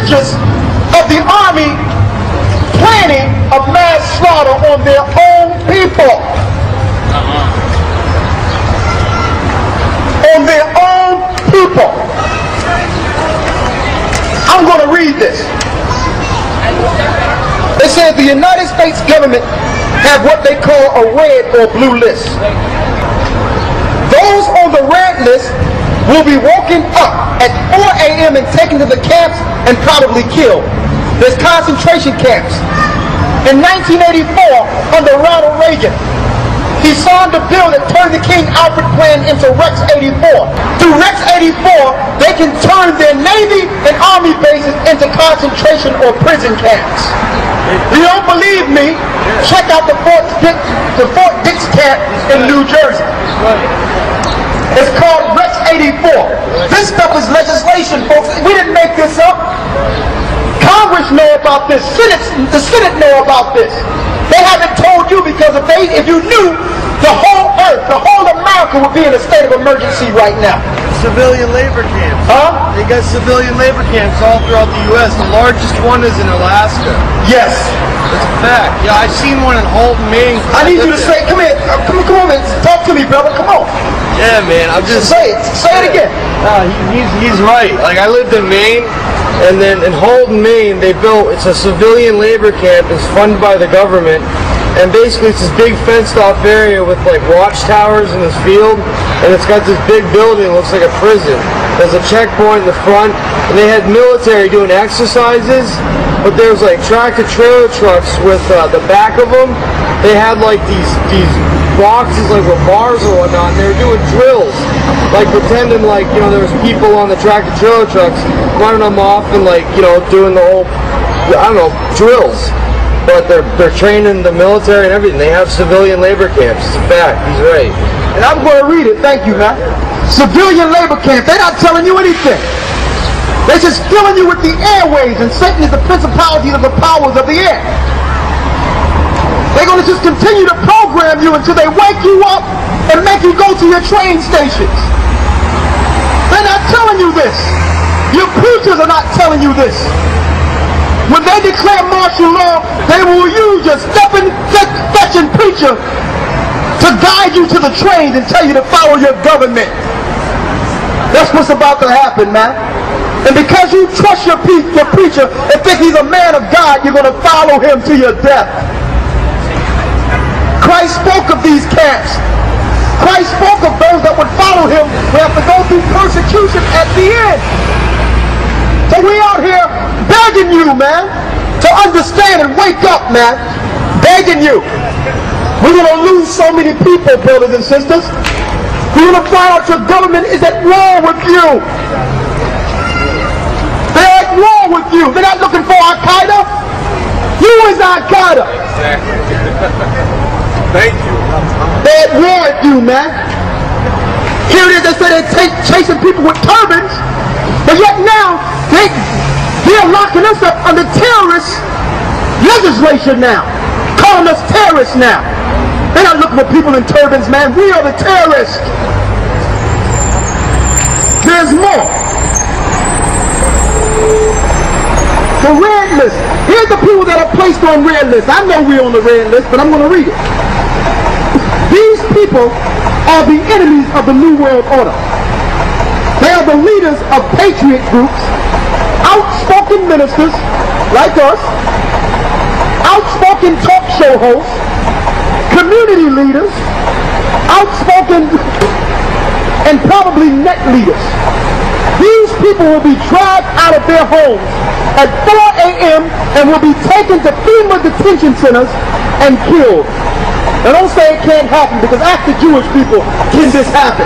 pictures of the army planning a mass slaughter on their own people. On their own people. I'm going to read this. It says the United States government have what they call a red or blue list. Those on the red list will be woken up at 4 a.m. and taken to the camps and probably killed. There's concentration camps. In 1984, under Ronald Reagan, he signed a bill that turned the King Alfred plan into Rex 84. Through Rex 84, they can turn their Navy and Army bases into concentration or prison camps. If you don't believe me, check out the Fort Dix camp in New Jersey. It's called Rex 84. This stuff is legislation, folks. We didn't make this up. Congress know about this. The Senate know about this. They haven't told you because if you knew, the whole earth, the whole America would be in a state of emergency right now. Civilian labor camps. Huh? They got civilian labor camps all throughout the U.S. The largest one is in Alaska. Yes. That's a fact. Yeah, I've seen one in Holton, Maine. I need you to say, come here, come on, man. Talk to me, brother. Come on. Yeah, man. I'm just say it. Say it again. He's right. Like, I lived in Maine, and then in Holton, Maine, it's a civilian labor camp. It's funded by the government. And basically it's this big fenced off area with like watchtowers in this field, and it's got this big building that looks like a prison. There's a checkpoint in the front, and they had military doing exercises, but there was like tractor trailer trucks with the back of them. They had like these boxes like with bars or whatnot, and they were doing drills, like pretending like, you know, there was people on the tractor trailer trucks running them off and like, you know, doing the whole, I don't know, drills. But they're training the military and everything. They have civilian labor camps. It's a fact. He's right. And I'm going to read it. Thank you, man. Civilian labor camp. They're not telling you anything. They're just filling you with the airways, and Satan is the principality of the powers of the air. They're going to just continue to program you until they wake you up and make you go to your train stations. They're not telling you this. Your preachers are not telling you this. When they declare martial law, they will use your fetching preacher to guide you to the trains and tell you to follow your government. That's what's about to happen, man. And because you trust your preacher and think he's a man of God, you're going to follow him to your death. Christ spoke of these camps. Christ spoke of those that would follow him who have to go through persecution at the end. So we out here begging you, man, to understand and wake up, man. Begging you. We're going to lose so many people, brothers and sisters. We're going to find out your government is at war with you. They're at war with you. They're not looking for Al-Qaeda. You is Al-Qaeda. Exactly. Thank you. They're at war with you, man. Here it is, they say they're chasing people with turbans, but yet now they're locking us up under terrorist legislation now, calling us terrorists now. They're not looking for people in turbans, man. We are the terrorists. There's more. The red list. Here's the people that are placed on red list. I know we're on the red list, but I'm going to read it. These people are the enemies of the New World Order. They are the leaders of patriot groups, outspoken ministers like us, outspoken talk show hosts, community leaders, outspoken and probably net leaders. These people will be dragged out of their homes at 4 a.m. and will be taken to FEMA detention centers and killed. Now don't say it can't happen, because ask the Jewish people, can this happen?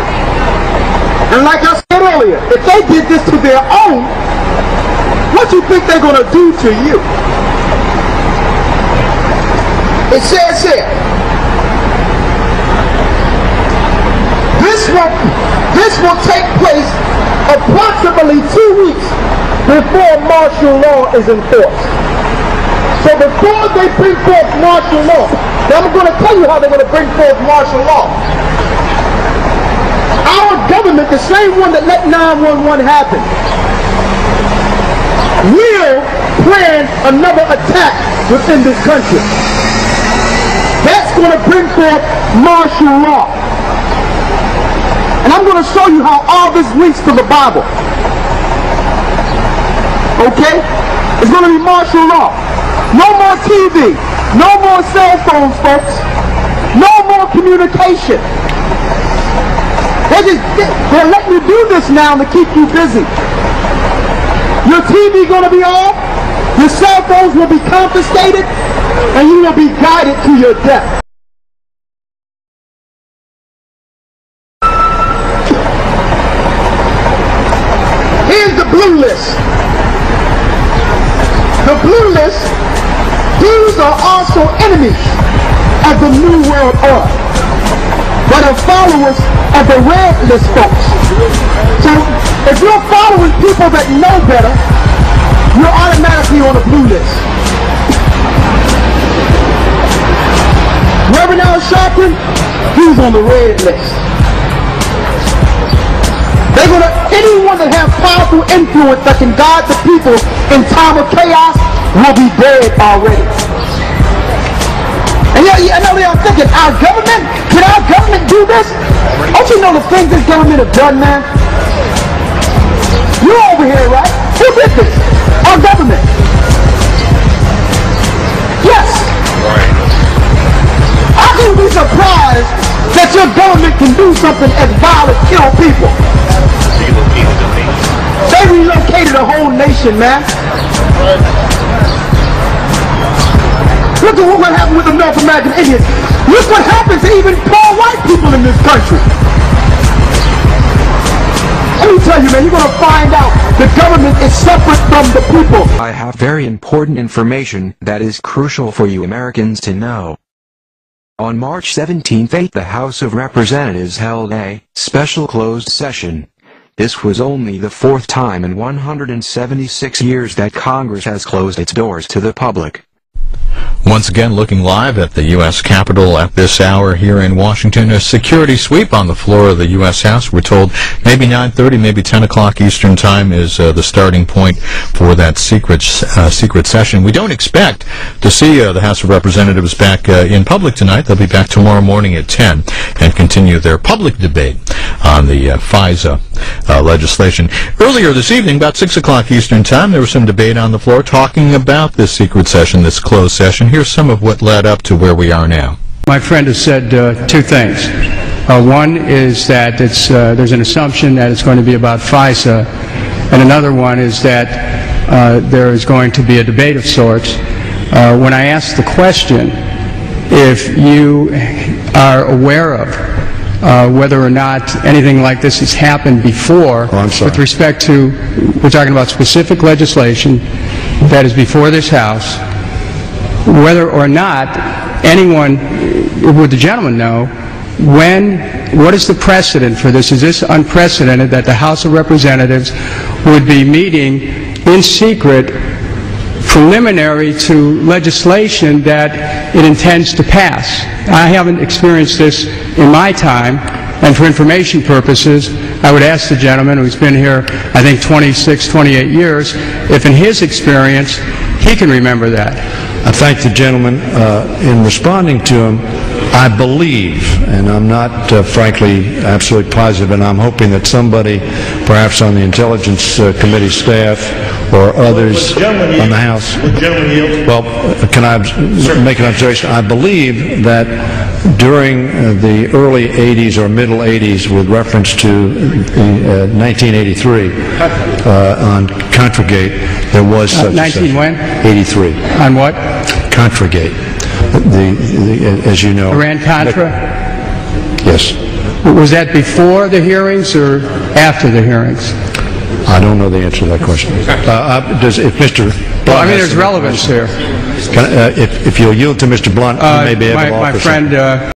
And like I said earlier, if they did this to their own, what do you think they're going to do to you? It says here, this will take place approximately 2 weeks before martial law is enforced. So before they bring forth martial law, now I'm going to tell you how they're going to bring forth martial law. Our government, the same one that let 9/11 happen, will plan another attack within this country. That's going to bring forth martial law. And I'm going to show you how all this links to the Bible. Okay? It's going to be martial law. No more TV. No more cell phones, folks. No more communication. They're letting you do this now to keep you busy. Your TV going to be off. Your cell phones will be confiscated. And you will be guided to your death. Here's the blue list. The blue list, these are also enemies of the New World Order, but are followers of the red list folks. So if you're following people that know better, you're automatically on the blue list. Reverend Al Sharpton, he's on the red list. They're gonna, anyone that has powerful influence that can guide the people in time of chaos will be dead already. And I know they are thinking, our government? Can our government do this? Don't you know the things this government have done, man? You're over here, right? Who did this? Our government. Yes. How can you be surprised that your government can do something as violent, kill people? They relocated a whole nation, man. Look at what happened with the North American Indians. Look what happened to even poor white people in this country. Let me tell you, man, you're going to find out the government is separate from the people. I have very important information that is crucial for you Americans to know. On March 17th, the House of Representatives held a special closed session. This was only the fourth time in 176 years that Congress has closed its doors to the public. Once again, looking live at the U.S. Capitol at this hour here in Washington, a security sweep on the floor of the U.S. House. We're told maybe 9:30, maybe 10 o'clock Eastern Time is the starting point for that secret session. We don't expect to see the House of Representatives back in public tonight. They'll be back tomorrow morning at 10 and continue their public debate on the FISA legislation. Earlier this evening, about 6 o'clock Eastern Time, there was some debate on the floor talking about this secret session, this closed session. Here's some of what led up to where we are now. My friend has said two things. One is that there's an assumption that it's going to be about FISA, and another one is that there is going to be a debate of sorts. When I asked the question, if you are aware of whether or not anything like this has happened before, with respect to, we're talking about specific legislation that is before this House, whether or not anyone, would the gentleman know, what is the precedent for this? Is this unprecedented that the House of Representatives would be meeting in secret preliminary to legislation that it intends to pass? I haven't experienced this in my time, and for information purposes, I would ask the gentleman who's been here, I think, 26, 28 years, if in his experience, he can remember that. I thank the gentleman. In responding to him, I believe, and I'm not frankly absolutely positive, and I'm hoping that somebody, perhaps on the Intelligence Committee staff or others on the House, well, can I make an observation? I believe that during the early 80s or middle 80s, with reference to 1983 on Contragate, there was such a session. when? 83. On what? Contragate. As you know. Iran-Contra? Yes. Was that before the hearings or after the hearings? I don't know the answer to that question. If Mr. Blunt, well, I mean, there's relevance here. If you'll yield to Mr. Blunt, he may be able to offer my friend.